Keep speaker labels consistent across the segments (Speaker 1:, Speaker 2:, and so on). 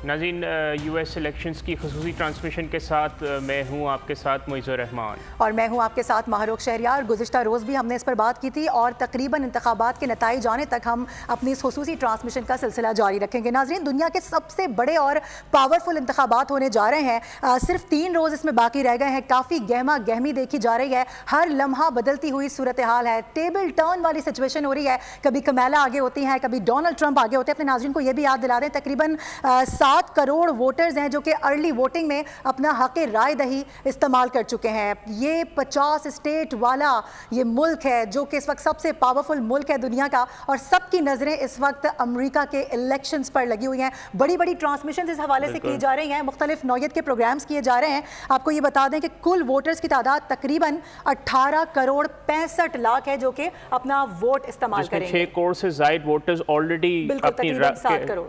Speaker 1: नाज़रीन, US elections की खसूसी ट्रांसमिशन के साथ मैं हूँ आपके साथ मुइज़्ज़ुर रहमान
Speaker 2: और मैं हूँ आपके साथ माहरूख शहरियार। गुज़िश्ता रोज़ भी हमने इस पर बात की थी और तकरीबन इंतखाबात के नताइज आने तक हम अपनी इस खसूसी ट्रांसमिशन का सिलसिला जारी रखेंगे। नाज़रीन, दुनिया के सबसे बड़े और पावरफुल इंतखाबात होने जा रहे हैं। सिर्फ 3 रोज़ इसमें बाकी रह गए हैं। काफ़ी गहमा गहमी देखी जा रही है, हर लम्हा बदलती हुई सूरत हाल है, टेबल टर्न वाली सिचुएशन हो रही है। कभी कमला आगे होती हैं, कभी डोनाल्ड ट्रंप आगे होते हैं। अपने नाज़रीन को यह भी याद दिला दें, तकरीबन 7 करोड़ वोटर्स हैं जो कि अर्ली वोटिंग में अपना हक़ राय दही इस्तेमाल कर चुके हैं। ये 50 स्टेट वाला ये मुल्क है जो कि इस वक्त सबसे पावरफुल मुल्क है दुनिया का, और सबकी नज़रें इस वक्त अमेरिका के इलेक्शंस पर लगी हुई हैं। बड़ी बड़ी ट्रांसमिशन इस हवाले से की जा रही हैं, मुख्तलिफ नौयत के प्रोग्राम्स किए जा रहे हैं। आपको ये बता दें कि कुल वोटर्स की तादाद तकरीबन 18 करोड़ 65 लाख है जो कि अपना वोट इस्तेमाल करेंगे।
Speaker 1: 6 करोड़ से ज़ायद वोटर्स ऑलरेडी अपनी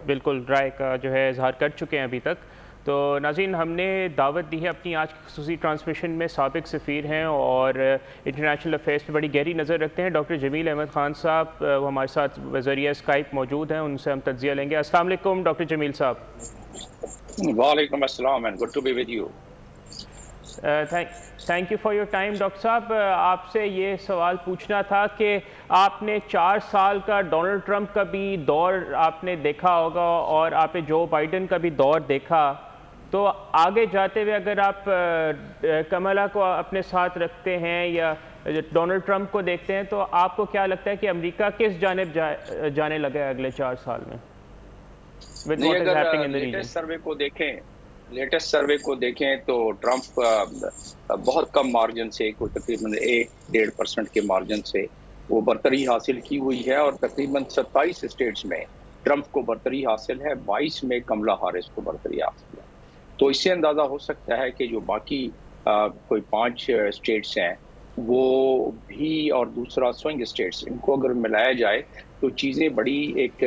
Speaker 1: बिल्कुल राय का जो है इजहार कर चुके हैं अभी तक। तो नाज़रीन, हमने दावत दी है अपनी आज की खसूसी ट्रांसमिशन में साबिक सफ़ीर हैं और इंटरनेशनल अफेयर्स पे बड़ी गहरी नज़र रखते हैं डॉक्टर जमील अहमद ख़ान साहब। वो हमारे साथ ज़रिए स्काइप मौजूद हैं, उनसे हम तज्ज़िया लेंगे। अस्सलाम वालेकुम डॉक्टर जमील साहब।
Speaker 3: वालेकुम अस्सलाम and good to be with you.
Speaker 1: Thank you for your time. Doctor साहब, आपसे ये सवाल पूछना था कि आपने 4 साल का डोनाल्ड ट्रंप का भी दौर आपने देखा होगा और आपने जो बाइडन का भी दौर देखा, तो आगे जाते हुए अगर आप कमला को अपने साथ रखते हैं या डोनाल्ड ट्रंप को देखते हैं, तो आपको क्या लगता है कि अमेरिका किस जानिब जाने लगा है अगले 4 साल में?
Speaker 3: लेटेस्ट सर्वे को देखें तो ट्रंप बहुत कम मार्जिन से, कोई तकरीबन 1-1.5% के मार्जिन से वो बरतरी हासिल की हुई है, और तकरीबन 27 स्टेट्स में ट्रंप को बरतरी हासिल है, 22 में कमला हारिस को बरतरी हासिल है। तो इससे अंदाज़ा हो सकता है कि जो बाकी कोई 5 स्टेट्स हैं वो भी, और दूसरा स्विंग स्टेट्स, इनको अगर मिलाया जाए तो चीज़ें बड़ी एक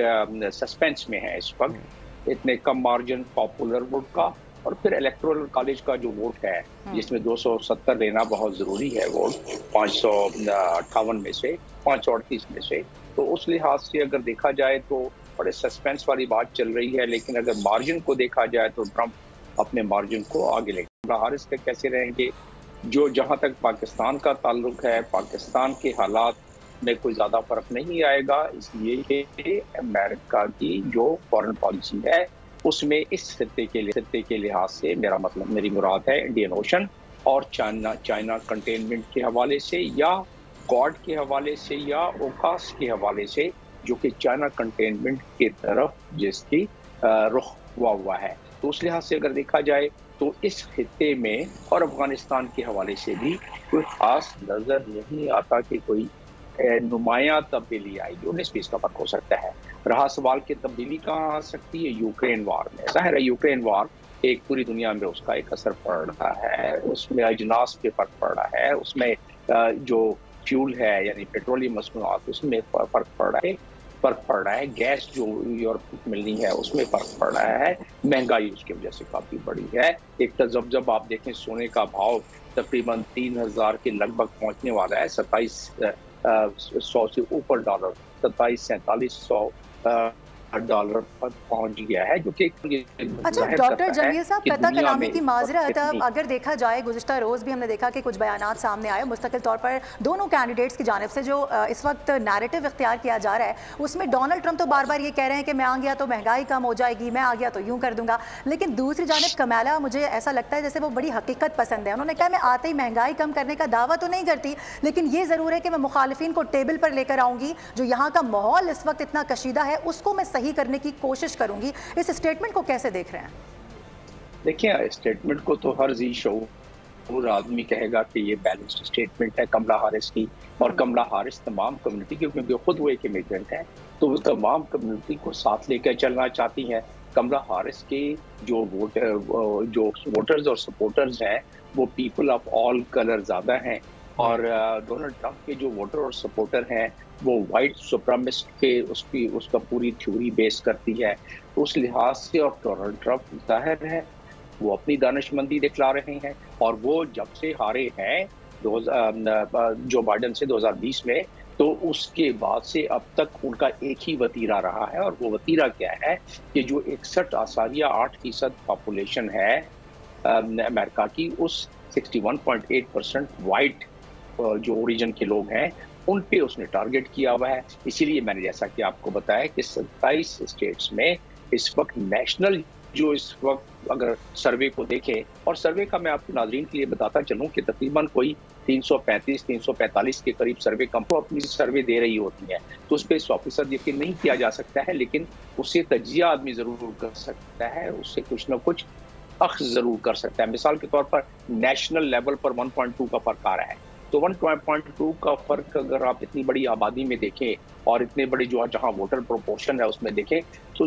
Speaker 3: सस्पेंस में है इस वक्त। इतने कम मार्जिन पॉपुलर वोट का, और फिर इलेक्टोरल कॉलेज का जो वोट है जिसमें 270 लेना बहुत ज़रूरी है वोट 558 में से, 538 में से। तो उस लिहाज से अगर देखा जाए तो बड़े सस्पेंस वाली बात चल रही है। लेकिन अगर मार्जिन को देखा जाए तो ट्रंप अपने मार्जिन को आगे लेकर हारिस के कैसे रहेंगे, जो जहाँ तक पाकिस्तान का ताल्लुक है, पाकिस्तान के हालात में कोई ज़्यादा फ़र्क नहीं आएगा, इसलिए कि अमेरिका की जो फॉरेन पॉलिसी है उसमें इस खित्ते के लिहाज से मेरी मुराद है इंडियन ओशन और चाइना कंटेनमेंट के हवाले से, या क्वाड के हवाले से, या ओकास के हवाले से, जो कि चाइना कंटेनमेंट की तरफ जिसकी रुख हुआ है। तो उस लिहाज से अगर देखा जाए तो इस खित्ते में और अफगानिस्तान के हवाले से भी कोई खास नज़र नहीं आता कि कोई नुमाया तब्दीली आएगी। 19-20 का फर्क हो सकता है। रहा सवाल की तब्दीली कहाँ आ सकती है, यूक्रेन वार में। ज़ाहिर है यूक्रेन वार एक पूरी दुनिया में उसका एक असर पड़ रहा है, उसमें अजनास पे फर्क पड़ रहा है, उसमें जो फ्यूल है यानी पेट्रोलियम मसनूआत उसमें फर्क पड़ रहा है, गैस जो यूरोप को मिलनी है उसमें फर्क पड़ रहा है, महंगाई उसकी वजह से काफ़ी बड़ी है। एक जब आप देखें सोने का भाव तकरीबन 3000 के लगभग पहुँचने वाला है, 2700 से ऊपर डॉलर, 2700-4700 डॉलर पर पहुंच गया है, जो कि
Speaker 2: अच्छा डॉक्टर जमील साहब, कता कलामी की माजरत, अगर देखा जाए गुज़िश्ता रोज़ भी हमने देखा कि कुछ बयानात सामने आए मुस्तकिल तौर पर दोनों कैंडिडेट्स की जानिब से, जो इस वक्त नैरेटिव इख्तियार किया जा रहा है उसमें डोनाल्ड ट्रंप तो बार बार ये कह रहे हैं कि मैं आ गया तो महंगाई कम हो जाएगी, मैं आ गया तो यूँ कर दूंगा। लेकिन दूसरी जानिब कमला, मुझे ऐसा लगता है जैसे वो बड़ी हकीकत पसंद है। उन्होंने कहा मैं आते ही महंगाई कम करने का दावा तो नहीं करती, लेकिन ये ज़रूर है कि मैं मुखालिफिन को टेबल पर लेकर आऊँगी, जो यहाँ का माहौल इस वक्त इतना कशीदा है उसको मैं सही करने की कोशिश करूंगी। इस स्टेटमेंट को कैसे देख रहे हैं?
Speaker 3: देखिए, स्टेटमेंट को तो हर जी शऊर आदमी कहेगा कि ये बैलेंस्ड स्टेटमेंट है कमला हारिस की, और कमला हारिस तमाम कम्युनिटी की, क्योंकि खुद वो एक इमिग्रेंट है, तो वो तमाम कम्युनिटी को साथ लेकर चलना चाहती हैं। कमला हारिस के जो वोटर्स और सपोर्टर्स हैं वो पीपल ऑफ ऑल कलर ज़्यादा हैं, और डोनाल्ड ट्रंप के जो वोटर और सपोर्टर हैं वो वाइट सुप्रीमिस्ट पे उसका पूरी थ्योरी बेस करती है। तो उस लिहाज से और डोनाल्ड ट्रंप जाहिर है वो अपनी दानिशमंदी दिखला रहे हैं, और वो जब से हारे हैं जो बाइडन से 2020 में, تو اس کے بعد سے اب تک ان کا ایک ہی وتیرہ رہا ہے، اور وہ وتیرہ کیا ہے کہ جو 61.8% پاپولیشن ہے امریکہ کی، اس 61.8% وائٹ جو اوریجن کے لوگ ہیں ان پہ اس نے ٹارگٹ کیا ہوا ہے. اسی لیے میں نے جیسا کہ آپ کو بتایا کہ 27 اسٹیٹس میں اس وقت نیشنل جو اس وقت اگر سروے کو دیکھیں، اور سروے کا میں آپ کے ناظرین کے لیے بتاتا چلوں کہ تقریباً کوئی 335-345 کے قریب سروے کمپنی اپنی سروے دے رہی ہوتی ہیں، تو اس پہ 100% یقین نہیں کیا جا سکتا ہے، لیکن اس سے تجزیہ آدمی ضرور کر سکتا ہے، اس سے کچھ نہ کچھ اخذ ضرور کر سکتا ہے. مثال کے طور پر نیشنل لیول پر 1.2 کا فرق آ رہا ہے، تو 1.2 کا فرق اگر آپ اتنی بڑی آبادی میں دیکھیں اور اتنے بڑے جو جہاں ووٹر پروپورشن ہے اس میں دیکھیں، تو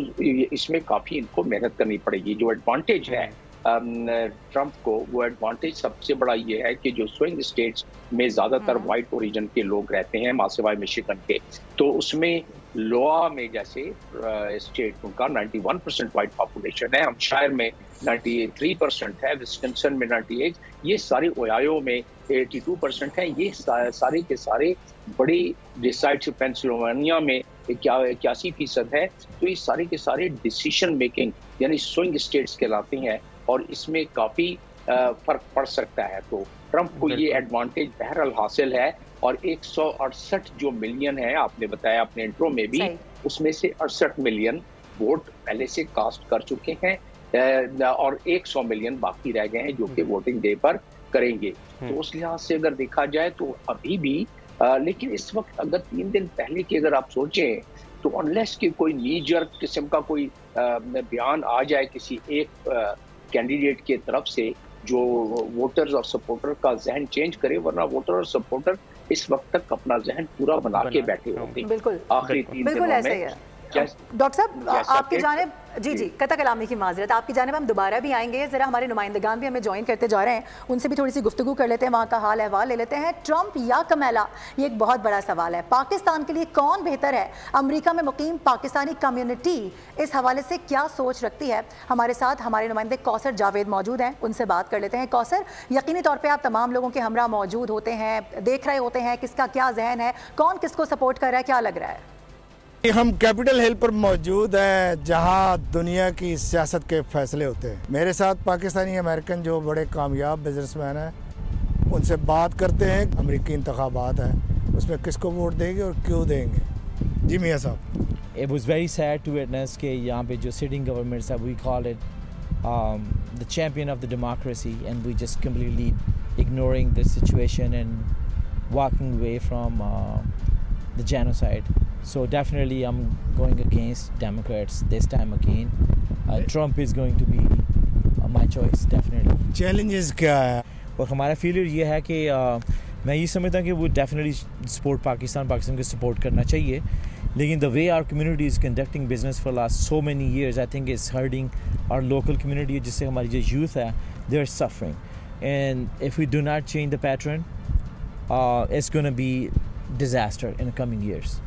Speaker 3: اس میں کافی ان کو محنت کرنی پڑے گی. جو ایڈوانٹیج ہے ٹرمپ کو، وہ ایڈوانٹیج سب سے بڑا یہ ہے کہ جو سوئنگ اسٹیٹس میں زیادہ تر وائٹ اوریجن کے لوگ رہتے ہیں ماں سوائے مشیگن کے، تو اس میں لوا میں جیسے اسٹیٹ ان کا 91% وائٹ پاپولیشن ہے، ہمشائر میں 93% ہے، وسکنسن میں 98، یہ سارے اوہایو میں 82% ہیں. یہ سارے کے سارے بڑے ڈیسائڈ، پینسلوانیا میں 81% ہے. تو یہ سارے کے سارے ڈیسیشن میکنگ یعنی سوئنگ اسٹیٹس کہلاتے ہیں، اور اس میں کافی فرق پڑ سکتا ہے. تو ٹرمپ کو یہ ایڈوانٹیج بہرحال حاصل ہے، اور 168 جو ملین ہے، آپ نے بتایا اپنے انٹرو میں بھی، اس میں سے 68 ملین ووٹ پہلے سے کاسٹ کر چکے ہیں، اور 100 ملین باقی رہ گئے ہیں جو کہ ووٹنگ ڈے پر کریں گے. تو اس لحاظ سے اگر دیکھا جائے تو ابھی بھی لیکن اس وقت اگر 3 دن پہلے کی اگر آپ سوچیں تو انلیس کہ کوئی نیجر قسم کا کوئی بیان آ جائے کسی ایک کینڈیڈیٹ کی طرف سے جو ووٹرز اور سپورٹر کا ذہن چینج کرے، ورنہ ووٹر اور سپورٹر اس وقت تک اپنا ذہن پورا بنا کے بیٹھے ہوتے ہیں.
Speaker 2: بالکل
Speaker 3: آخری 3 دنوں میں.
Speaker 2: ڈاکٹر صاحب آپ کی جانب جی قطع کلامی کی معذرت، آپ کی جانب ہم دوبارہ بھی آئیں گے. ذرا ہمارے نمائندگان بھی ہمیں جوائن کرتے جا رہے ہیں، ان سے بھی تھوڑی سی گفتگو کر لیتے ہیں، وہاں کا حال احوال لے لیتے ہیں. ٹرمپ یا کمیلا، یہ ایک بہت بڑا سوال ہے. پاکستان کے لیے کون بہتر ہے؟ امریکہ میں مقیم پاکستانی کمیونٹی اس حوالے سے کیا سوچ رکھتی ہے؟ ہمارے ساتھ ہمارے نمائندے کوثر جاوید موجود ہیں، ان سے بات کر لیتے ہیں. کوثر، یقینی طور پہ آپ تمام لوگوں کے ہمراہ موجود ہوتے ہیں، دیکھ رہے ہوتے ہیں کس کا کیا ذہن ہے، کون کس کو سپورٹ کر رہا ہے، کیا لگ رہا ہے؟
Speaker 4: ہم کیپٹل ہل پر موجود ہیں جہاں دنیا کی سیاست کے فیصلے ہوتے ہیں. میرے ساتھ پاکستانی امریکن جو بڑے کامیاب بزنس مین ہیں، ان سے بات کرتے ہیں. امریکی انتخابات ہیں، اس میں کس کو ووٹ دیں گے اور کیوں دیں گے؟ جی میاں صاحب.
Speaker 5: It was very sad to witness کہ یہاں پہ جو sitting governments are, we call it the champion of the democracy, and we just completely ignoring the situation and walking away from the genocide. So definitely I'm going against Democrats this time again. Trump is going to be my choice, definitely.
Speaker 4: Challenges کیا ہے؟
Speaker 5: اور ہمارا failure یہ ہے کہ میں یہ سمجھتا ہوں کہ وہ ڈیفینیٹلی سپورٹ پاکستان کو سپورٹ کرنا چاہیے، لیکن the way our community is conducting business for last so many years, I think it's hurting our local community. جس سے ہماری جو youth ہے, they're suffering, and if we do not change the pattern, it's going to be disaster in the coming years.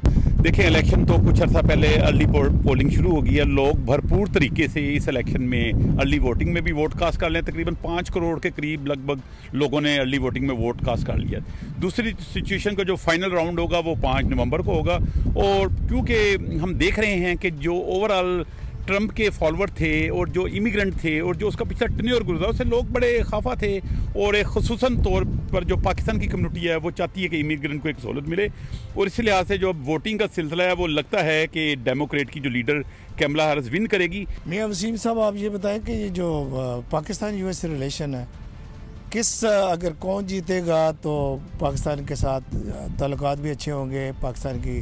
Speaker 6: دیکھیں election تو کچھ عرصہ پہلے ارلی پولنگ شروع ہو گئی ہے. لوگ بھرپور طریقے سے اس الیکشن میں ارلی ووٹنگ میں بھی ووٹ کاسٹ کر لیں. تقریباً 5 کروڑ کے قریب لگ بھگ لوگوں نے ارلی ووٹنگ میں ووٹ کاسٹ کر لیا. دوسری سچویشن کا جو فائنل راؤنڈ ہوگا وہ 5 نومبر کو ہوگا. اور کیونکہ ہم دیکھ رہے ہیں کہ جو اوور آل ٹرمپ کے فالوور تھے اور جو امیگرنٹ تھے اور جو اس کا پچھلا ٹینیور گزرا، اس سے لوگ بڑے خفا تھے. اور ایک خصوصاً طور پر جو پاکستان کی کمیونٹی ہے وہ چاہتی ہے کہ امیگرنٹ کو ایک سہولت ملے. اور اس لحاظ سے جو ووٹنگ کا سلسلہ ہے وہ لگتا ہے کہ ڈیموکریٹ کی جو لیڈر کیملا ہیرس ون کرے گی.
Speaker 4: میاں وسیم صاحب، آپ یہ بتائیں کہ یہ جو پاکستان یو ایس ریلیشن ہے، اگر کون جیتے گا تو پاکستان کے ساتھ تعلقات بھی اچھے ہوں گے، پاکستان کی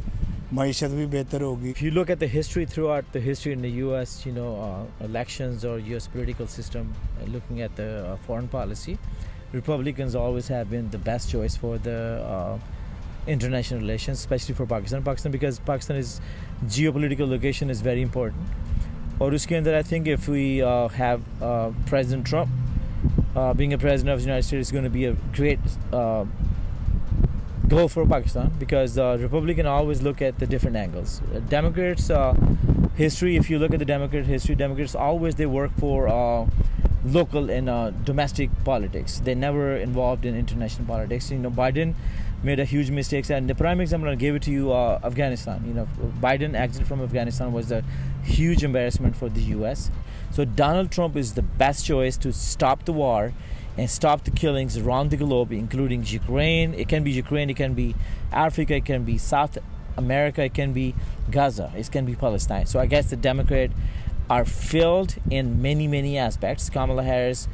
Speaker 4: معیشت بھی بہتر ہوگی.
Speaker 5: If you look at the history throughout the history in the US, elections or US political system, looking at the foreign policy, Republicans always have been the best choice for the international relations, especially for Pakistan, because Pakistan is geopolitical location is very important. اور اس کے اندر I think if we have President Trump being a president of the United States is going to be a great goal for Pakistan, because Republican always look at the different angles. Democrats history, if you look at the Democrat history, Democrats always they work for local and domestic politics. They never involved in international politics. Biden made a huge mistakes. And the prime example, I'll give it to you, Afghanistan. You know, Biden exit from Afghanistan was a huge embarrassment for the US. So Donald Trump is the best choice to stop the war and stop the killings around the globe, including Ukraine. It can be Ukraine, it can be Africa, it can be South America, it can be Gaza, it can be Palestine. So I guess the Democrats are failed in many aspects. Kamala Harris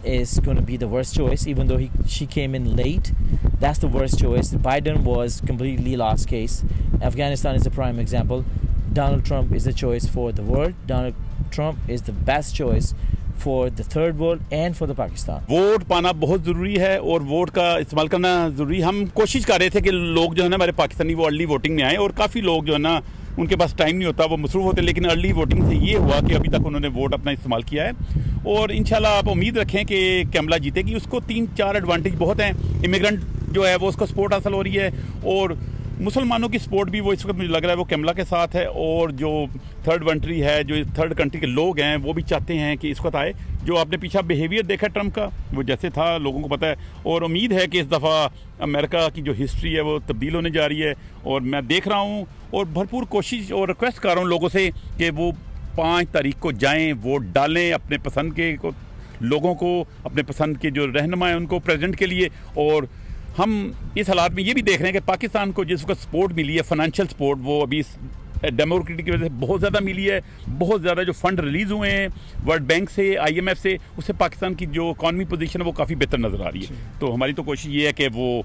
Speaker 5: is going to be the worst choice, even though she came in late. That's the worst choice. Biden was completely lost case. Afghanistan is a prime example. Donald Trump is a choice for the world. Donald Trump is the best choice for the third world and for the Pakistan.
Speaker 6: Vote पाना बहुत ज़रूरी है और vote का इस्तेमाल करना ज़रूरी। हम कोशिश कर रहे थे कि लोग जो है ना हमारे पाकिस्तानी वो अर्ली वोटिंग में आए, और काफ़ी लोग जो है ना उनके पास टाइम नहीं होता, वो मसरूफ़ होते, लेकिन अर्ली वोटिंग से ये हुआ कि अभी तक उन्होंने वोट अपना इस्तेमाल किया है। और इंशाल्लाह आप उम्मीद रखें कि कैमला जीतेगी। उसको 3-4 एडवांटेज बहुत हैं। इमिग्रेंट जो है वो उसको सपोर्ट हासिल हो रही है, और मुसलमानों की सपोर्ट भी वो इस वक्त मुझे लग रहा है वो कैमला के साथ है। और जो थर्ड कंट्री है, जो थर्ड कंट्री के लोग हैं, वो भी चाहते हैं कि इस वक्त आए। जो आपने पीछा बिहेवियर देखा ट्रम्प का, वो जैसे था लोगों को पता है, और उम्मीद है कि इस दफ़ा अमेरिका की जो हिस्ट्री है वो तब्दील होने जा रही है। और मैं देख रहा हूँ और भरपूर कोशिश और रिक्वेस्ट कर रहा हूँ लोगों से कि वो 5 तारीख को जाएँ, वोट डालें अपने पसंद के लोगों को, अपने पसंद के जो रहनुमा हैं उनको प्रेसिडेंट के लिए। और हम इस हालात में ये भी देख रहे हैं कि पाकिस्तान को जिस वक्त सपोर्ट मिली है, फाइनेंशियल सपोर्ट, वो अभी डेमोक्रेटिक की वजह से बहुत ज़्यादा मिली है। बहुत ज़्यादा जो फंड रिलीज़ हुए हैं वर्ल्ड बैंक से, IMF से, उससे पाकिस्तान की जो इकॉनमी पोजीशन है वो काफ़ी बेहतर नज़र आ रही है। तो हमारी तो कोशिश ये है कि वो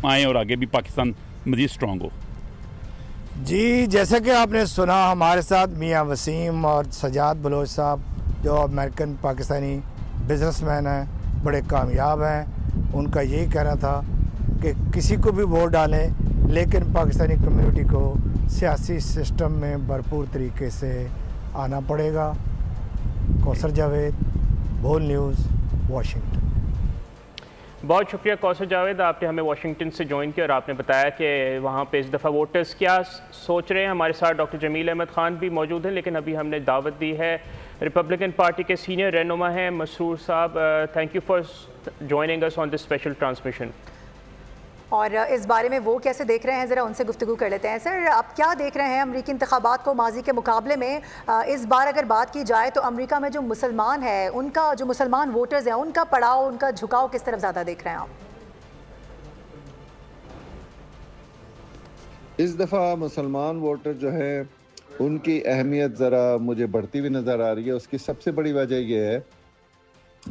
Speaker 6: आएँ और आगे भी पाकिस्तान मज़ीद स्ट्रॉन्ग हो।
Speaker 4: जी, जैसा कि आपने सुना, हमारे साथ मियाँ वसीम और सजाद बलोच साहब जो अमेरिकन पाकिस्तानी बिजनेसमैन हैं, बड़े कामयाब हैं। उनका यही कहना था कि किसी को भी वोट डालें, लेकिन पाकिस्तानी कम्युनिटी को सियासी सिस्टम में भरपूर तरीके से आना पड़ेगा। कौसर जावेद, बोल न्यूज़, वाशिंगटन।
Speaker 1: बहुत शुक्रिया कौसर जावेद, आपने हमें वाशिंगटन से ज्वाइन किया और आपने बताया कि वहाँ पे इस दफ़ा वोटर्स क्या सोच रहे हैं। हमारे साथ डॉक्टर जमील अहमद ख़ान भी मौजूद हैं, लेकिन अभी हमने दावत दी है रिपब्लिकन पार्टी के सीनियर रहनुमा हैं मसरूर साहब। Thank you for joining us on this special transmission.
Speaker 2: और इस बारे में वो कैसे देख रहे हैं, ज़रा उनसे गुफ्तगू कर लेते हैं। सर, आप क्या देख रहे हैं अमरीकी इंतखाबात को माजी के मुकाबले में? इस बार अगर बात की जाए तो अमरीका में जो मुसलमान है, उनका जो मुसलमान वोटर्स हैं, उनका पड़ाव, उनका झुकाव किस तरफ ज़्यादा देख रहे हैं आप?
Speaker 7: इस दफ़ा मुसलमान वोटर जो है उनकी अहमियत ज़रा मुझे बढ़ती हुई नज़र आ रही है। उसकी सबसे बड़ी वजह यह है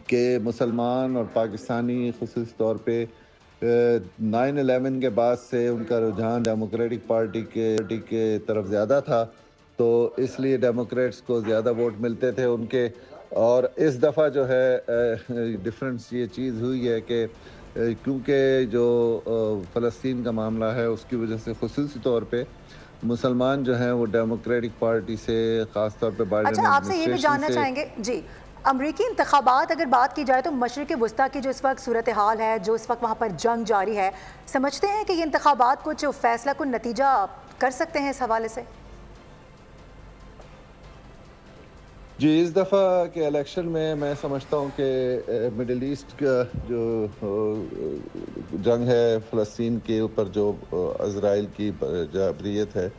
Speaker 7: कि मुसलमान और पाकिस्तानी ख़ुसूस तौर पे 9/11 के बाद से उनका रुझान डेमोक्रेटिक पार्टी के तरफ ज़्यादा था, तो इसलिए डेमोक्रेट्स को ज़्यादा वोट मिलते थे उनके। और इस दफ़ा जो है डिफरेंस ये चीज़ हुई है कि क्योंकि जो फ़लस्तीन का मामला है उसकी वजह से ख़ुसूसी तौर पे मुसलमान जो हैं वो डेमोक्रेटिक पार्टी से ख़ास तौर पे बाइडेन।
Speaker 2: अच्छा, आपसे ये भी जानना चाहेंगे जी, अमरीकी इंतखाबात अगर बात की जाए तो मशरिक़ वस्ता की जो इस वक्त सूरत हाल है, जो इस वक्त वहाँ पर जंग जारी है, समझते हैं कि ये इंतखाबात कुछ फ़ैसला, कुछ नतीजा कर सकते हैं इस हवाले से?
Speaker 7: जी, इस दफ़ा के इलेक्शन में मैं समझता हूँ कि मिडिल ईस्ट का जो जंग है, फ़लस्तीन के ऊपर जो इज़राइल की जाबरियत है,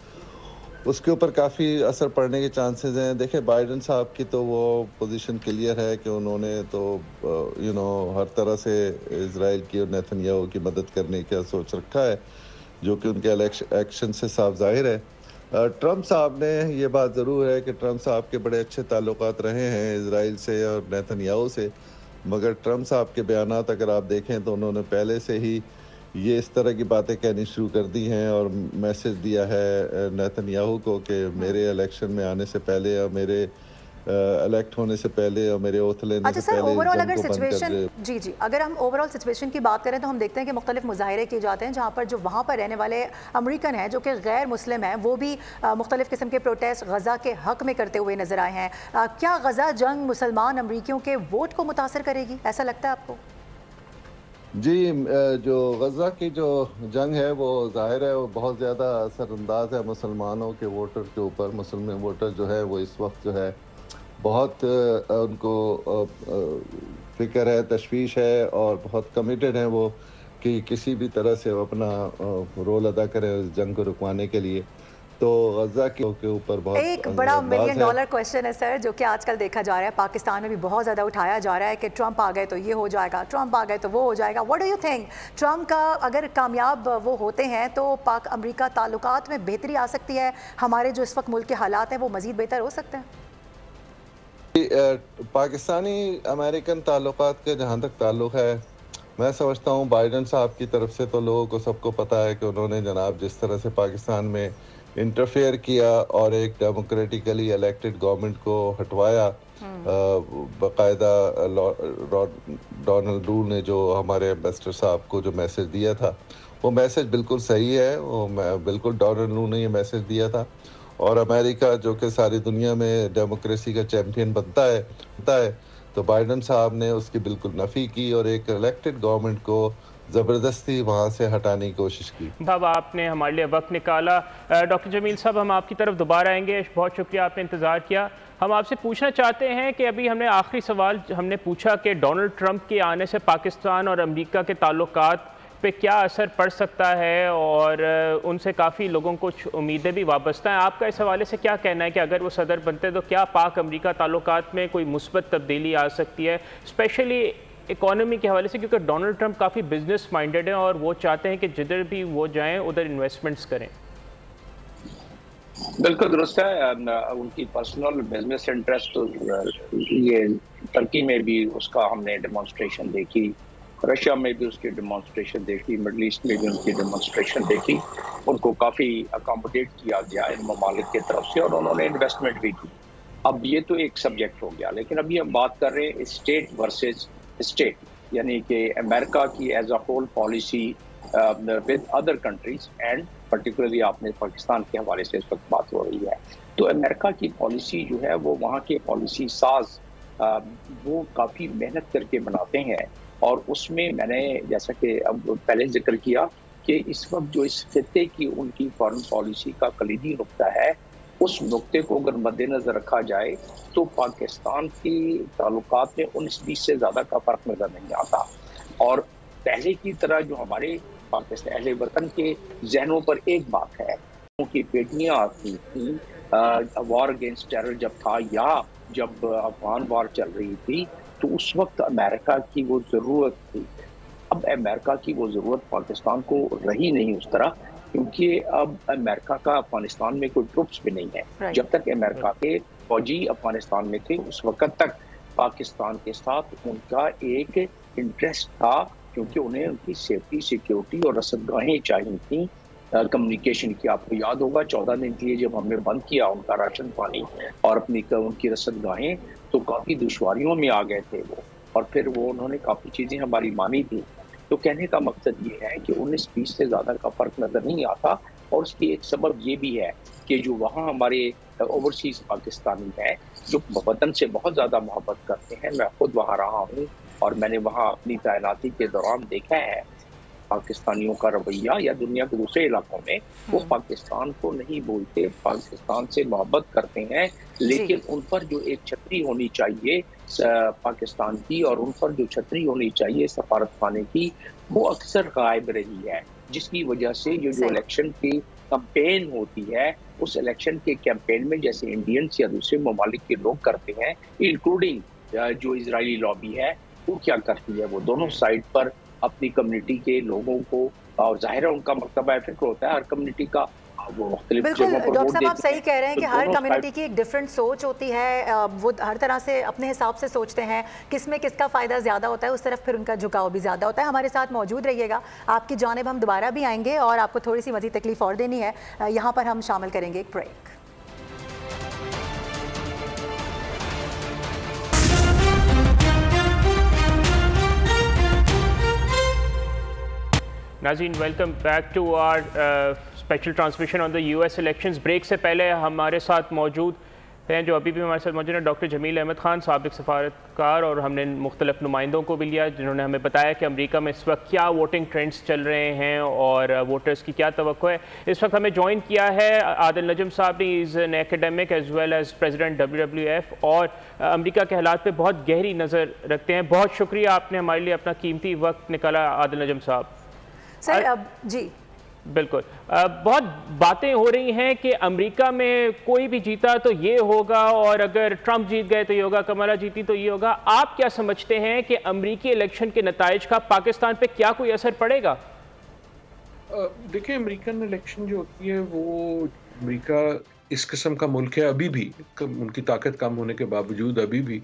Speaker 7: उसके ऊपर काफ़ी असर पड़ने के चांसेस हैं। देखिए, बाइडेन साहब की तो वो पोजीशन क्लियर है कि उन्होंने तो हर तरह से इज़राइल की और नेतन्याहू की मदद करने का सोच रखा है, जो कि उनके एक्शन से साफ जाहिर है। ट्रम्प साहब ने ये बात ज़रूर है कि ट्रम्प साहब के बड़े अच्छे ताल्लुकात रहे हैं इज़राइल से और नेतन्याहू से, मगर ट्रम्प साहब के बयानात अगर आप देखें तो उन्होंने पहले से ही ये इस तरह की बातें कहनी शुरू कर दी हैं और मैसेज दिया है नेतन्याहू को कि मेरे इलेक्शन में आने से पहले और मेरे इलेक्ट होने से पहले और मेरे ओथ लेने से पहले
Speaker 2: ओवरऑल अगर सिचुएशन जी अगर हम ओवरऑल सिचुएशन की बात करें तो हम देखते हैं कि मुख्तलिफ मुजाहरे किए जाते हैं जहाँ पर जो वहाँ पर रहने वाले अमरीकन हैं जो कि गैर मुस्लिम हैं, वो भी मुख्तलिफ किस्म के प्रोटेस्ट गज़ा के हक़ में करते हुए नज़र आए हैं। क्या गज़ा जंग मुसलमान अमरीकियों के वोट को मुतासर करेगी, ऐसा लगता है आपको?
Speaker 7: जी, जो गज़ा की जो जंग है वो ज़ाहिर है वो बहुत ज़्यादा असरअंदाज है मुसलमानों के वोटर के ऊपर। मुसलमान वोटर जो है वो इस वक्त जो है बहुत उनको फ़िक्र है, तशवीश है और बहुत कमिटेड हैं वो कि किसी भी तरह से वो अपना रोल अदा करें उस जंग को रुकवाने के लिए। तो गज़ा के ऊपर बहुत
Speaker 2: एक बड़ा $1 मिलियन क्वेश्चन है सर, जो कि आजकल देखा जा रहा है, पाकिस्तान में भी बहुत ज़्यादा उठाया जा रहा है कि ट्रंप आ गए तो ये हो जाएगा, ट्रंप आ गए तो वो हो जाएगा। What do you think, Trump का अगर कामयाब वो होते हैं तो पाक अमरीका ताल्लुकात में बेहतरी आ सकती है? हमारे जो इस वक्त मुल्क के हालात हैं वो मज़ीद बेहतर हो सकते हैं?
Speaker 7: पाकिस्तानी अमेरिकन ताल्लुकात के जहाँ तक ताल्लुक़ है, मैं समझता हूँ बाइडन साहब की तरफ से तो लोगों को सबको पता है कि उन्होंने जनाब जिस तरह से पाकिस्तान में इंटरफेयर किया और एक डेमोक्रेटिकली इलेक्टेड गवर्नमेंट को हटवाया, बाकायदा डोनाल्ड ट्रंप ने जो हमारे एम्बेसडर साहब को जो मैसेज दिया था, वो मैसेज बिल्कुल सही है। वो बिल्कुल डोनाल्ड ट्रंप ने ये मैसेज दिया था, और अमेरिका जो कि सारी दुनिया में डेमोक्रेसी का चैम्पियन बनता है, तो बाइडन साहब ने उसकी बिल्कुल नफ़ी की और एक इलेक्टेड गवर्नमेंट को ज़बरदस्ती वहाँ से हटाने की कोशिश की।
Speaker 1: साहब आपने हमारे लिए वक्त निकाला। डॉक्टर जमील साहब, हम आपकी तरफ दोबारा आएंगे, बहुत शुक्रिया आपने इंतज़ार किया। हम आपसे पूछना चाहते हैं कि अभी हमने आखिरी सवाल हमने पूछा कि डोनाल्ड ट्रंप के आने से पाकिस्तान और अमेरिका के ताल्लुकात पे क्या असर पड़ सकता है, और उनसे काफ़ी लोगों को उम्मीदें भी वाबस्ता हैं। आपका इस हवाले से क्या कहना है कि अगर वो सदर बनते तो क्या पाक अमेरिका ताल्लुकात में कोई मुस्बत तब्दीली आ सकती है, स्पेशली इकोनॉमी के हवाले से, क्योंकि डोनाल्ड ट्रंप काफ़ी बिजनेस माइंडेड हैं और वो चाहते हैं कि जिधर भी वो जाएं उधर इन्वेस्टमेंट्स करें?
Speaker 3: बिल्कुल दुरुस्त है, उनकी पर्सनल बिजनेस इंटरेस्ट, ये टर्की में भी उसका हमने डेमोन्स्ट्रेशन देखी, रशिया में भी उसकी डेमोन्स्ट्रेशन देखी, मिडल ईस्ट में भी उनकी डेमोन्स्ट्रेशन देखी। उनको काफ़ी अकोमोडेट किया गया इन ममालिक की तरफ से और उन्होंने इन्वेस्टमेंट भी की। अब ये तो एक सब्जेक्ट हो गया, लेकिन अभी हम बात कर रहे हैं स्टेट वर्सेस स्टेट, यानी कि अमेरिका की as a whole policy with other countries and particularly आपने पाकिस्तान के हवाले से इस वक्त बात हो रही है। तो अमेरिका की पॉलिसी जो है वो वहाँ के पॉलिसी साज वो काफ़ी मेहनत करके बनाते हैं, और उसमें मैंने जैसा कि अब पहले जिक्र किया कि इस वक्त जो इस खित्ते की उनकी फॉरेन पॉलिसी का कलीदी नुक्ता है, उस नुक्ते को अगर मद्देनजर रखा जाए तो पाकिस्तान की ताल्लुकात में 19-20 से ज़्यादा का फ़र्क नज़र नहीं आता। और पहले की तरह जो हमारे पाकिस्तान अहले वतन के जहनों पर एक बात है, उनकी बेटियाँ आती थी वॉर अगेंस्ट टेरर जब था, या जब अफगान वॉर चल रही थी, तो उस वक्त अमेरिका की वो ज़रूरत थी। अब अमेरिका की वो ज़रूरत पाकिस्तान को रही नहीं उस तरह, क्योंकि अब अमेरिका का अफगानिस्तान में कोई ट्रुप्स भी नहीं है। जब तक अमेरिका के फौजी अफगानिस्तान में थे उस वक्त तक पाकिस्तान के साथ उनका एक इंटरेस्ट था, क्योंकि उन्हें उनकी सेफ्टी, सिक्योरिटी और रसदगाहें चाहिए थी कम्युनिकेशन की। आपको याद होगा 14 दिन के लिए जब हमने बंद किया उनका राशन पानी और उनकी रसदगाहें, तो काफ़ी दुश्वारियों में आ गए थे वो, और फिर वो उन्होंने काफ़ी चीज़ें हमारी मानी थी। तो कहने का मकसद ये है कि 19-20 से ज़्यादा का फ़र्क नज़र नहीं आता, और उसकी एक सबब ये भी है कि जो वहाँ हमारे ओवरसीज़ पाकिस्तानी हैं जो वतन से बहुत ज़्यादा मोहब्बत करते हैं, मैं खुद वहाँ रहा हूँ और मैंने वहाँ अपनी तैनाती के दौरान देखा है पाकिस्तानियों का रवैया, या दुनिया के दूसरे इलाकों में वो पाकिस्तान को नहीं बोलते, पाकिस्तान से मोहब्बत करते हैं, लेकिन उन पर जो एक छतरी होनी चाहिए पाकिस्तान की, और उन पर जो छतरी होनी चाहिए सफारत खाने की, वो अक्सर गायब रही है, जिसकी वजह से ये जो इलेक्शन की कैंपेन होती है, उस इलेक्शन के कैंपेन में जैसे इंडियंस या दूसरे ममालिक के लोग करते हैं, इंक्लूडिंग जो इजरायली लॉबी है, वो क्या करती है, वो दोनों साइड पर अपनी कम्युनिटी के लोगों को, और जाहिर है उनका मकतबा फिक्र होता है हर कम्युनिटी का, वो मुख्तलिफ
Speaker 2: बिल्कुल
Speaker 3: जगहों पर
Speaker 2: डॉक्टर
Speaker 3: वोट
Speaker 2: साहब आप
Speaker 3: देते
Speaker 2: सही कह रहे हैं
Speaker 3: तो
Speaker 2: कि हर कम्युनिटी की एक डिफरेंट सोच होती है, वो हर तरह से अपने हिसाब से सोचते हैं, किस में किसका फ़ायदा ज़्यादा होता है उस तरफ फिर उनका झुकाव भी ज़्यादा होता है। हमारे साथ मौजूद रहिएगा, आपकी जानिब हम दोबारा भी आएंगे और आपको थोड़ी सी मज़ीद तकलीफ और देनी है, यहाँ पर हम शामिल करेंगे एक ब्रेक।
Speaker 1: नाज़रीन, welcome back to our special transmission on the US elections. Break से पहले हमारे साथ मौजूद हैं, जो अभी भी हमारे साथ मौजूद हैं, डॉक्टर जमील अहमद ख़ान, साबिक़ सफारतकार, और हमने मुख्तलिफ नुमाइंदों को भी लिया जिन्होंने हमें बताया कि अमेरिका में इस वक्त क्या वोटिंग ट्रेंड्स चल रहे हैं और वोटर्स की क्या तवक्को है। इस वक्त हमें ज्वाइन किया है आदिल नजम साहब ने, is an academic as well as president WWF, और अमेरिका के हालात पर बहुत गहरी नज़र रखते हैं। बहुत शुक्रिया, आपने हमारे लिए अपना कीमती वक्त निकाला आदिल नजम साहब।
Speaker 2: سر اب جی
Speaker 1: بالکل بہت باتیں ہو رہی ہیں کہ امریکہ میں کوئی بھی جیتا تو یہ ہوگا، اور اگر ٹرمپ جیت گئے تو یہ ہوگا، کملا جیتی تو یہ ہوگا. آپ کیا سمجھتے ہیں کہ امریکی الیکشن کے نتائج کا پاکستان پہ کیا کوئی اثر پڑے گا؟
Speaker 8: دیکھیں امریکن الیکشن جو ہوتی ہے وہ امریکہ اس قسم کا ملک ہے ابھی بھی، ان کی طاقت کم ہونے کے باوجود ابھی بھی،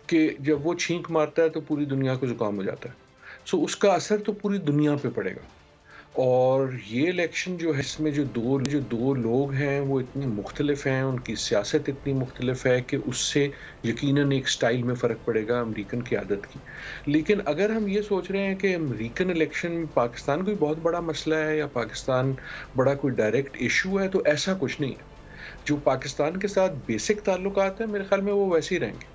Speaker 8: کہ جب وہ چھینک مارتا ہے تو پوری دنیا کو زکام ہو جاتا ہے. سو اس کا اثر تو پوری دنیا پہ پڑے گا. اور یہ الیکشن جو ہے اس میں جو دو لوگ ہیں وہ اتنے مختلف ہیں، ان کی سیاست اتنی مختلف ہے کہ اس سے یقیناً ایک سٹائل میں فرق پڑے گا امریکن قیادت کی. لیکن اگر ہم یہ سوچ رہے ہیں کہ امریکن الیکشن میں پاکستان کوئی بہت بڑا مسئلہ ہے یا پاکستان بڑا کوئی ڈائریکٹ ایشو ہے، تو ایسا کچھ نہیں ہے. جو پاکستان کے ساتھ بیسک تعلقات ہیں میرے خیال میں وہ ویسے ہی رہیں گے.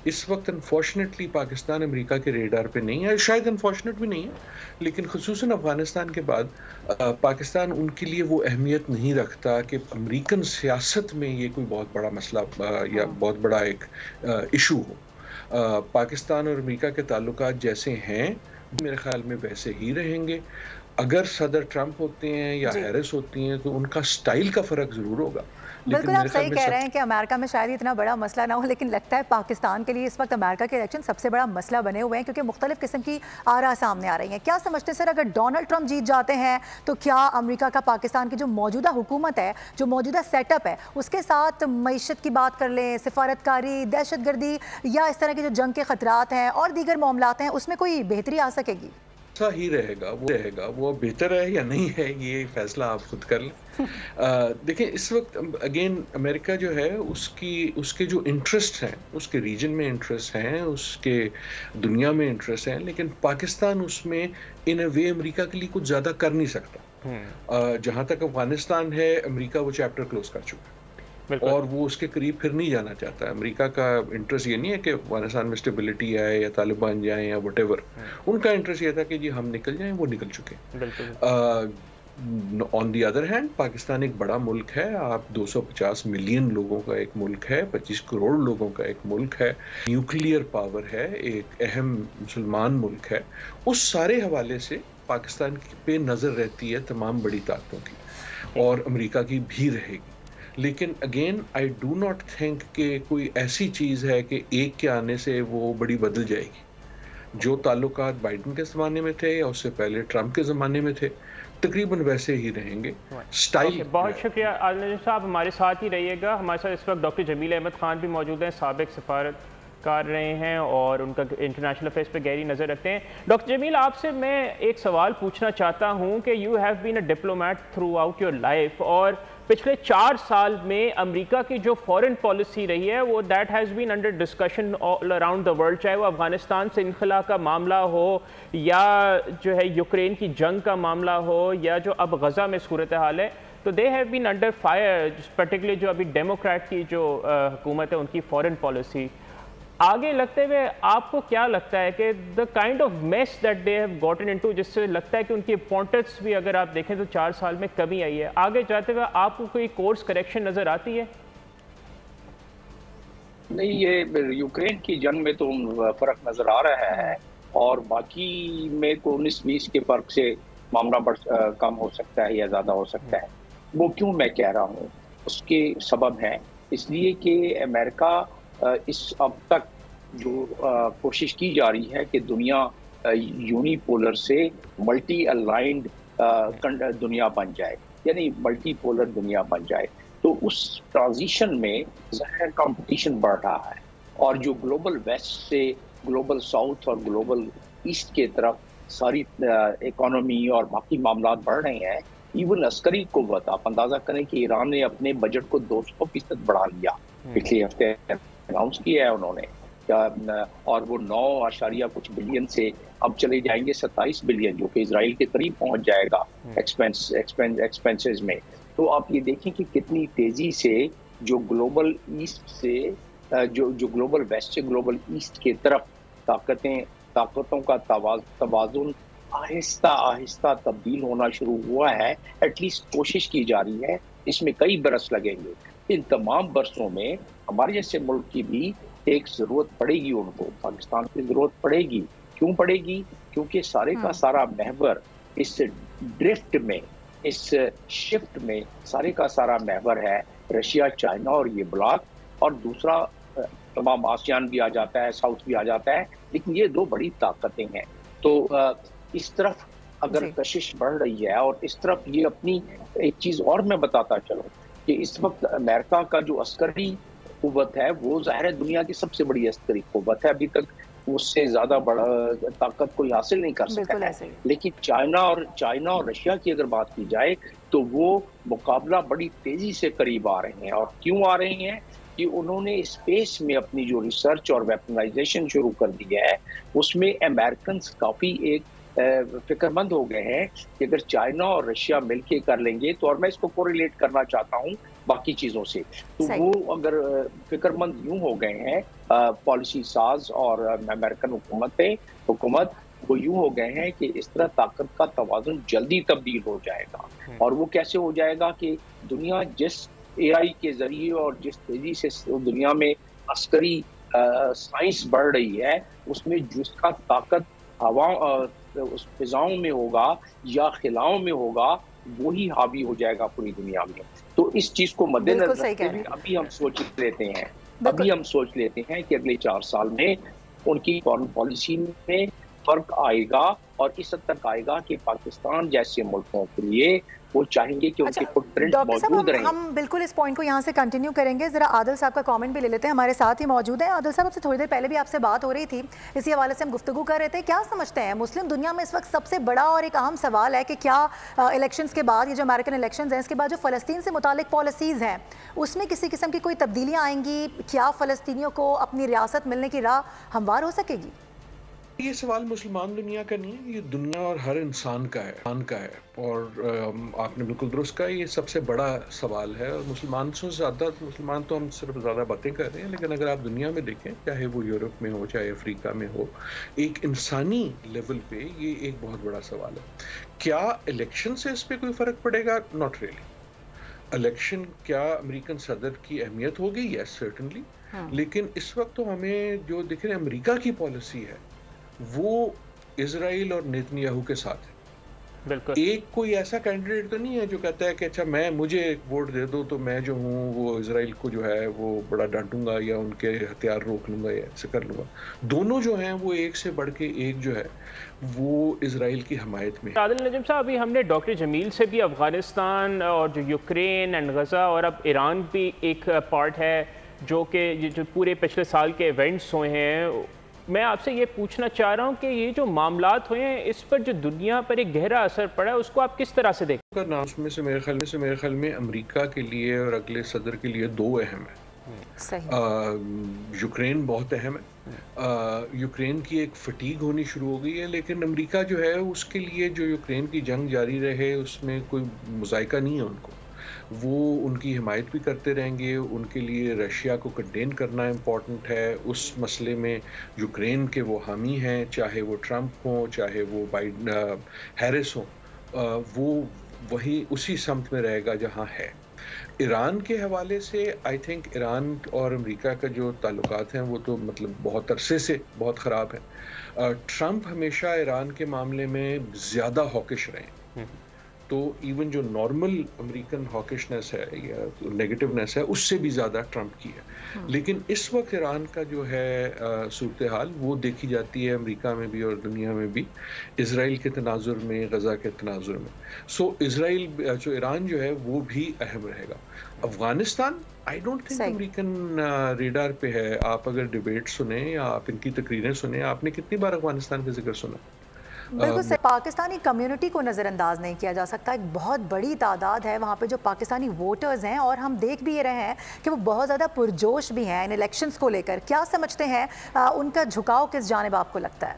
Speaker 8: اس وقت انفارچونیٹلی پاکستان امریکہ کے ریڈار پہ نہیں ہے، شاید انفارچونیٹ بھی نہیں ہے، لیکن خصوصاً افغانستان کے بعد پاکستان ان کے لیے وہ اہمیت نہیں رکھتا کہ امریکن سیاست میں یہ کوئی بہت بڑا مسئلہ یا بہت بڑا ایک ایشو ہو. پاکستان اور امریکہ کے تعلقات جیسے ہیں میرے خیال میں ویسے ہی رہیں گے. اگر صدر ٹرمپ ہوتے ہیں یا ہیرس ہوتی ہیں تو ان کا سٹائل کا فرق ضرور ہوگا.
Speaker 2: بالکل آپ صحیح کہہ رہے ہیں کہ امریکہ میں شاید اتنا بڑا مسئلہ نہ ہو، لیکن لگتا ہے پاکستان کے لیے اس وقت امریکہ کے الیکشن سب سے بڑا مسئلہ بنے ہوئے ہیں، کیونکہ مختلف قسم کی آراء سامنے آ رہی ہیں. کیا سمجھتے ہیں سر اگر ڈونلڈ ٹرمپ جیت جاتے ہیں تو کیا امریکہ کا پاکستان کی جو موجودہ حکومت ہے، جو موجودہ سیٹ اپ ہے، اس کے ساتھ معیشت کی بات کر لیں، سفارتکاری، دہشت گردی یا اس طرح کے جو جنگ کے خطرات ہیں اور دیگر معاملات ہیں، اس میں کوئی بہتری آ سکے گی؟
Speaker 8: ایسا ہی رہے گا. وہ بہتر ہے یا نہیں ہے یہ فیصلہ آپ خود کر لیں. دیکھیں اس وقت اگین امریکہ جو ہے اس کے جو انٹرسٹ ہیں، اس کے ریجن میں انٹرسٹ ہیں، اس کے دنیا میں انٹرسٹ ہیں، لیکن پاکستان اس میں ان اے وے امریکہ کے لیے کچھ زیادہ کر نہیں سکتا. جہاں تک افغانستان ہے امریکہ وہ چیپٹر کلوز کر چکا ہے اور وہ اس کے قریب پھر نہیں جانا چاہتا. امریکہ کا انٹرسٹ یہ نہیں ہے کہ افغانستان میں اسٹیبلٹی آئے یا طالبان جائیں یا وٹ ایور. ان کا انٹرسٹ یہ تھا کہ جی ہم نکل جائیں، وہ نکل چکے. آن دی ادر ہینڈ پاکستان ایک بڑا ملک ہے. آپ 250 ملین لوگوں کا ایک ملک ہے، 25 کروڑ لوگوں کا ایک ملک ہے، نیوکلیئر پاور ہے، ایک اہم مسلمان ملک ہے. اس سارے حوالے سے پاکستان پہ نظر رہتی ہے تمام بڑی طاقتوں کی، اور امریکہ کی بھی رہے گی. لیکن again I do not think کہ کوئی ایسی چیز ہے کہ ایک کے آنے سے وہ بڑی بدل جائے گی. جو تعلقات بائیڈن کے زمانے میں تھے یا اس سے پہلے ٹرمپ کے زمانے میں تھے تقریباً ویسے ہی رہیں گے. سٹائل
Speaker 1: بہت شکریہ عادل نجم صاحب، ہمارے ساتھ ہی رہیے گا. ہمارے ساتھ اس وقت ڈاکٹر جمیل احمد خان بھی موجود ہیں، سابق سفارتکار رہے ہیں اور ان کا انٹرنیشنل افیئرس پہ گہری نظر رکھتے ہیں. ڈاکٹر جمیل آپ سے میں ایک سوال پوچھنا چاہتا ہوں کہ you have been a diplomat through out your life, اور پچھلے 4 سال میں امریکہ کی جو فورن پالیسی رہی ہے وہ that has been under discussion all around the world, چاہے وہ افغانستان سے انخلا کا معاملہ ہو یا جو ہے یوکرین کی جنگ کا معاملہ ہو یا جو اب غزہ میں صورتحال ہے. تو they have been under fire, particularly جو ابھی ڈیموکریٹ کی جو حکومت ہے ان کی فورن پالیسی. آگے لگتے ہوئے آپ کو کیا لگتا ہے کہ the kind of mass that they have gotten into, جس سے لگتا ہے کہ ان کی امپورٹنس بھی اگر آپ دیکھیں تو 4 سال میں کمی آئی ہے، آگے جاتے ہوئے آپ کو کوئی کورس کریکشن نظر آتی ہے؟
Speaker 3: نہیں، یہ یوکرین کی جنگ میں تو فرق نظر آ رہا ہے، اور باقی میں تو 19-20 کے فرق سے معاملہ کم ہو سکتا ہے یا زیادہ ہو سکتا ہے. وہ کیوں میں کہہ رہا ہوں، اس کے سبب ہیں. اس لیے کہ امریکہ اس اب تک جو کوشش کی جا رہی ہے کہ دنیا یونی پولر سے ملٹی الائنڈ دنیا بن جائے، یعنی ملٹی پولر دنیا بن جائے، تو اس ٹرانزیشن میں ظاہر کمپٹیشن بڑھ رہا ہے. اور جو گلوبل ویسٹ سے گلوبل ساؤتھ اور گلوبل ایسٹ کے طرف ساری اکانومی اور باقی معاملات بڑھ رہے ہیں. ایون عسکری قوت آپ اندازہ کریں کہ ایران نے اپنے بجٹ کو 200% بڑھا لیا، پچھلے ہفتے اناؤنس کیا ہے انہوں نے، اور وہ 9 کچھ بلین سے اب چلے جائیں گے 27 بلین، جو کہ اسرائیل کے قریب پہنچ جائے گا ایکسپینسز میں. تو آپ یہ دیکھیں کہ کتنی تیزی سے جو گلوبل ایسٹ سے جو گلوبل ویسٹ سے گلوبل ایسٹ کی طرف طاقتوں کا توازن آہستہ آہستہ تبدیل ہونا شروع ہوا ہے. ایٹ لیسٹ کوشش کی جا رہی ہے. اس میں کئی برس لگیں گے. ان تمام برسوں میں ہمارے جیسے ملک کی بھی ایک ضرورت پڑے گی، ان کو پاکستان کی ضرورت پڑے گی. کیوں پڑے گی؟ کیونکہ سارے کا سارا محور اس ڈرفٹ میں، اس شفٹ میں سارے کا سارا محور ہے رشیا، چائنا اور یہ بلاک، اور دوسرا تمام آسیان بھی آ جاتا ہے، ساؤتھ بھی آ جاتا ہے، لیکن یہ دو بڑی طاقتیں ہیں۔ تو اس طرف اگر کشش بڑھ رہی ہے، اور اس طرف یہ اپنی ایک چیز اور میں بتاتا چلوں کہ اس وقت امریکہ کا جو عسکری قوت ہے وہ ظاہر ہے دنیا کی سب سے بڑی عسکری قوت ہے، ابھی تک اس سے زیادہ بڑا طاقت کوئی حاصل نہیں کر سکتا ہے، لیکن چائنا اور رشیا کی اگر بات کی جائے تو وہ مقابلہ بڑی تیزی سے قریب آ رہے ہیں۔ اور کیوں آ رہے ہیں؟ کہ انہوں نے اسپیس میں اپنی جو ریسرچ اور ویپنائزیشن شروع کر دی ہے، اس میں امریکنز کافی ایک فکر مند ہو گئے ہیں کہ اگر چائنا اور رشیا مل کے کر لیں گے تو، اور میں اس کو کوریلیٹ کرنا چاہتا ہوں باقی چیزوں سے، تو وہ اگر فکر مند یوں ہو گئے ہیں پالیسی ساز اور امریکن حکومت وہ یوں ہو گئے ہیں کہ اس طرح طاقت کا توازن جلدی تبدیل ہو جائے گا۔ اور وہ کیسے ہو جائے گا کہ دنیا جس اے آئی کے ذریعے اور جس تیزی سے دنیا میں عسکری سائنس بڑھ رہی ہے، اس میں جس کا طاقت اس فضاؤں میں ہوگا یا خلاؤں میں ہوگا وہی حاوی ہو جائے گا پوری دنیا میں۔ تو اس چیز کو مد نظر رکھتے ہوئے ابھی ہم سوچ لیتے ہیں کہ اگلے 4 سال میں ان کی فارن پالیسی میں فرق آئے گا، اور اس حد تک آئے گا کہ پاکستان جیسے ملکوں کے لیے وہ چاہیں گے کہ ان کے فٹ پرنٹ موجود رہیں۔
Speaker 2: ہم بالکل اس پوائنٹ کو یہاں سے کنٹینیو کریں گے، ذرا عادل صاحب کا کامنٹ بھی لے لیتے ہیں، ہمارے ساتھ ہی موجود ہیں۔ عادل صاحب، آپ سے تھوڑی دیر پہلے بھی آپ سے بات ہو رہی تھی، اسی حوالے سے ہم گفتگو کر رہے تھے، کیا سمجھتے ہیں مسلم دنیا میں اس وقت سب سے بڑا اور ایک اہم سوال ہے کہ کیا الیکشنز کے بعد، یہ جو امریکن الیکشنز ہیں اس کے بعد جو فلسطین سے متعلق پالیسیز ہیں اس میں کسی قسم کی کوئی تبدیلیاں آئیں گی؟ کیا فلسطینیوں کو اپنی ریاست ملنے کی راہ ہموار ہو سکے گی؟
Speaker 8: یہ سوال مسلمان دنیا کا نہیں ہے، یہ دنیا اور ہر انسان کا ہے، اور آپ نے بالکل درست کہا، یہ سب سے بڑا سوال ہے، اور مسلمان تو ہم صرف زیادہ باتیں کر رہے ہیں، لیکن اگر آپ دنیا میں دیکھیں، چاہے وہ یورپ میں ہو چاہے افریقہ میں ہو، ایک انسانی لیول پہ یہ ایک بہت بڑا سوال ہے۔ کیا الیکشن سے اس پہ کوئی فرق پڑے گا؟ Not really. الیکشن کیا امریکن صدر کی اہمیت ہوگی؟ یس سرٹنلی، لیکن اس وقت تو ہمیں جو دیکھ رہے ہیں امریکہ کی پالیسی ہے وہ اسرائیل اور نیتنیاہو کے ساتھ ہے۔
Speaker 1: بالکل،
Speaker 8: ایک کوئی ایسا کینڈیڈیٹ تو نہیں ہے جو کہتا ہے کہ اچھا مجھے ایک ووٹ دے دو تو میں جو ہوں وہ اسرائیل کو جو ہے وہ بڑا ڈانٹوں گا یا ان کے ہتھیار روک لوں گا یا ایسے کر لوں گا۔ دونوں جو ہیں وہ ایک سے بڑھ کے ایک جو ہے وہ اسرائیل کی حمایت میں۔
Speaker 1: عادل نجم صاحب، ابھی ہم نے ڈاکٹر جمیل سے بھی افغانستان اور جو یوکرین اینڈ غزہ اور اب ایران بھی ایک پارٹ ہے جو کہ جو پورے پچھلے سال کے ایونٹس ہوئے ہیں، میں آپ سے یہ پوچھنا چاہ رہا ہوں کہ یہ جو معاملات ہوئے ہیں اس پر جو دنیا پر ایک گہرا اثر پڑا ہے اس کو آپ کس طرح سے دیکھیں؟
Speaker 8: اس میں سے میرے خیال میں امریکہ کے لیے اور اگلے صدر کے لیے 2 اہم ہیں۔ یوکرین بہت اہم ہے، یوکرین کی ایک فٹیگ ہونی شروع ہو گئی ہے، لیکن امریکہ جو ہے اس کے لیے جو یوکرین کی جنگ جاری رہے اس میں کوئی مذائقہ نہیں ہے ان کو، وہ ان کی حمایت بھی کرتے رہیں گے۔ ان کے لیے رشیا کو کنٹین کرنا امپورٹنٹ ہے، اس مسئلے میں یوکرین کے وہ حامی ہیں، چاہے وہ ٹرمپ ہوں چاہے وہ ہیرس ہوں، وہ وہی اسی سمت میں رہے گا جہاں ہے۔ ایران کے حوالے سے آئی تھنک ایران اور امریکہ کا جو تعلقات ہیں وہ تو مطلب بہت عرصے سے بہت خراب ہیں۔ ٹرمپ ہمیشہ ایران کے معاملے میں زیادہ ہاکش رہے ہیں، تو ایون جو نارمل امریکن ہاکشنس ہے یا نیگیٹونیس ہے اس سے بھی زیادہ ٹرمپ کی ہے، لیکن اس وقت ایران کا جو ہے صورتحال وہ دیکھی جاتی ہے امریکہ میں بھی اور دنیا میں بھی، اسرائیل کے تناظر میں، غزہ کے تناظر میں۔ سو ایران جو ہے وہ بھی اہم رہے گا۔ Afghanistan I don't think American radar پہ ہے۔ آپ اگر ڈیبیٹ سنیں یا آپ ان کی تقریریں سنیں، آپ نے کتنی بار افغانستان کا ذکر سنا؟
Speaker 2: بالکل، پاکستانی کمیونٹی کو نظر انداز نہیں کیا جا سکتا، ایک بہت بڑی تعداد ہے وہاں پہ جو پاکستانی ووٹرز ہیں، اور ہم دیکھ بھی یہ رہے ہیں کہ وہ بہت زیادہ پرجوش بھی ہیں ان الیکشنز کو لے کر۔ کیا سمجھتے ہیں ان کا جھکاؤ کس جانب آپ کو لگتا ہے؟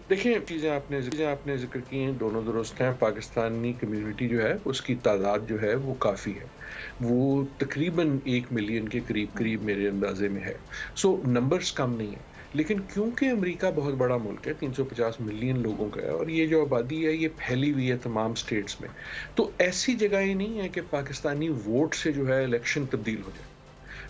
Speaker 8: دیکھیں، چیزیں آپ نے ذکر کی ہیں دونوں درست ہیں۔ پاکستانی کمیونٹی جو ہے اس کی تعداد جو ہے وہ کافی ہے، وہ تقریباً 1 ملین کے قریب میرے اندازے میں ہے، سو نمبرز کم نہیں ہیں، لیکن کیونکہ امریکہ بہت بڑا ملک ہے، 350 ملین لوگوں کا ہے، اور یہ جو آبادی ہے یہ پھیلی ہوئی ہے تمام سٹیٹس میں، تو ایسی جگہیں نہیں ہے کہ پاکستانی ووٹ سے جو ہے الیکشن تبدیل ہو جائے۔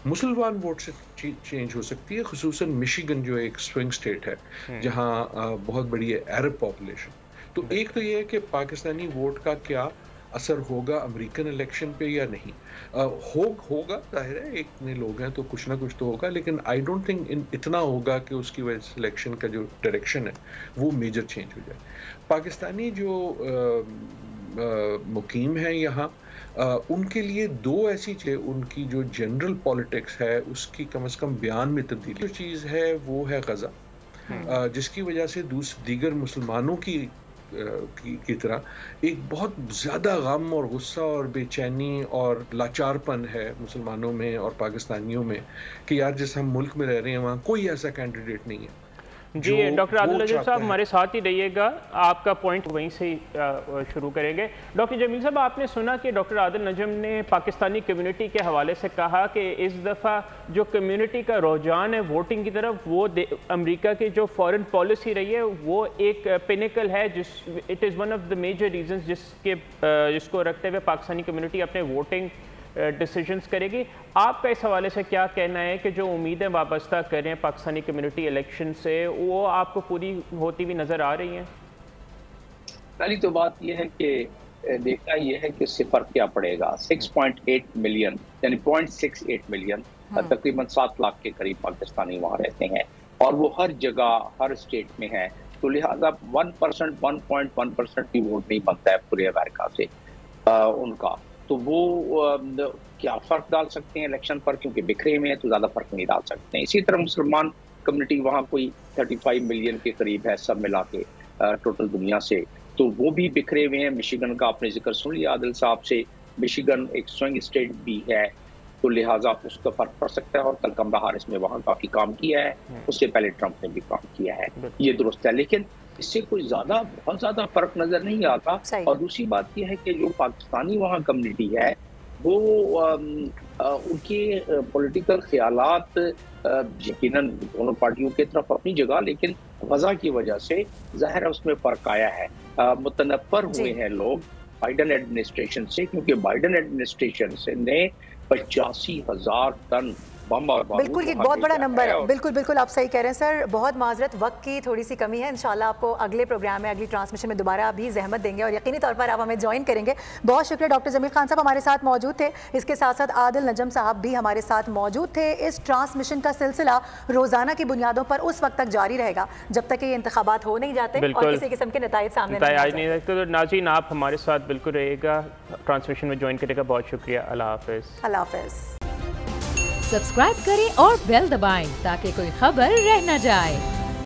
Speaker 8: مسلمان ووٹ سے چینج ہو سکتی ہے، خصوصاً مشیگن جو ایک سوئنگ سٹیٹ ہے جہاں بہت بڑی ہے عرب پاپولیشن، तो एक तो ये है कि पाकिस्तानी वोट का क्या असर होगा अमेरिकन इलेक्शन पे या नहीं। होगा, जाहिर है एक इतने लोग हैं तो कुछ ना कुछ तो होगा, लेकिन आई डोंट थिंक इतना होगा कि उसकी वजह से इलेक्शन का जो डायरेक्शन है वो मेजर चेंज हो जाए। पाकिस्तानी जो मुकीम हैं यहाँ, उनके लिए दो ऐसी चीज़ें, उनकी जो जनरल पॉलिटिक्स है उसकी कम से कम बयान में तब्दीली। जो चीज़ है वो है गज़ा, जिसकी वजह से दीगर मुसलमानों की तरह एक बहुत ज़्यादा गम और गुस्सा और बेचैनी और लाचारपन है मुसलमानों में और पाकिस्तानियों में कि यार जिस हम मुल्क में रह रहे हैं वहाँ कोई ऐसा कैंडिडेट नहीं है।
Speaker 1: जी डॉक्टर आदिल नजम साहब हमारे साथ ही रहिएगा, आपका पॉइंट वहीं से शुरू करेंगे। डॉक्टर जमील साहब, आपने सुना कि डॉक्टर आदिल नजम ने पाकिस्तानी कम्युनिटी के हवाले से कहा कि इस दफ़ा जो कम्युनिटी का रुझान है वोटिंग की तरफ, वो अमेरिका की जो फॉरेन पॉलिसी रही है वो एक पिनिकल है, it is one of the major reasons जिसको रखते हुए पाकिस्तानी कम्युनिटी अपने वोटिंग डिसीजंस करेगी। आपका इस हवाले से क्या कहना है कि जो उम्मीदें वाबस्ता कर रहे हैं पाकिस्तानी कम्युनिटी इलेक्शन से, वो आपको पूरी होती हुई नज़र आ रही हैं?
Speaker 3: पहली तो बात यह है कि देखना यह है कि इससे फ़र्क क्या पड़ेगा। 6.8 मिलियन यानी 0.68 मिलियन तकरीबन 7 लाख के करीब पाकिस्तानी वहाँ रहते हैं और वो हर जगह हर स्टेट में है, तो लिहाजा 1%, 1.1% भी वोट नहीं बनता है पूरे अमेरिका से उनका, तो वो क्या फ़र्क डाल सकते हैं इलेक्शन पर, क्योंकि बिखरे हुए हैं तो ज़्यादा फ़र्क नहीं डाल सकते हैं। इसी तरह मुसलमान कम्युनिटी वहाँ कोई 35 मिलियन के करीब है सब मिला के टोटल दुनिया से, तो वो भी बिखरे हुए हैं। मिशिगन का आपने जिक्र सुन लिया आदिल साहब से, मिशिगन एक स्विंग स्टेट भी है, तो लिहाजा उसका फ़र्क पड़ सकता है। और कल कमला हारिस ने वहाँ काफ़ी काम किया है, उससे पहले ट्रंप ने भी काम किया है, ये दुरुस्त है, लेकिन इससे कोई बहुत ज़्यादा फ़र्क नज़र नहीं आता। और दूसरी बात यह है कि जो पाकिस्तानी वहाँ कम्युनिटी है वो उनके पॉलिटिकल ख्यालात यकीनन दोनों पार्टियों की तरफ अपनी जगह, लेकिन वजह की वजह से ज़ाहिर है उसमें फ़र्क आया है। मुतनफ़र हुए हैं लोग बाइडन एडमिनिस्ट्रेशन से, क्योंकि बाइडन एडमिनिस्ट्रेशन से ने 85,000 टन
Speaker 2: बिल्कुल एक बहुत बड़ा नंबर है। बिल्कुल बिल्कुल आप सही कह रहे हैं सर, बहुत माजरत, वक्त की थोड़ी सी कमी है। इंशाल्लाह आपको अगले प्रोग्राम में अगली ट्रांसमिशन में दोबारा भी जहमत देंगे और यकीनी तौर पर आप हमें ज्वाइन करेंगे। बहुत शुक्रिया। डॉक्टर जमील खान साहब हमारे साथ मौजूद थे, इसके साथ साथ आदिल नजम साहब भी हमारे साथ मौजूद थे। इस ट्रांसमिशन का सिलसिला रोजाना की बुनियादों पर उस वक्त तक जारी रहेगा जब तक ये इंतखाबात हो नहीं जाते और किसी किस्म के नताइज सामने नहीं आते।
Speaker 1: तो नाज़रीन आप हमारे साथ बिल्कुल रहेगा, ट्रांसमिशन में ज्वाइन करेगा। बहुत शुक्रिया। अल्लाह हाफ़िज़।
Speaker 2: अल्लाह हाफ़िज़।
Speaker 9: सब्सक्राइब करें और बेल दबाएं ताकि कोई खबर रह न जाए।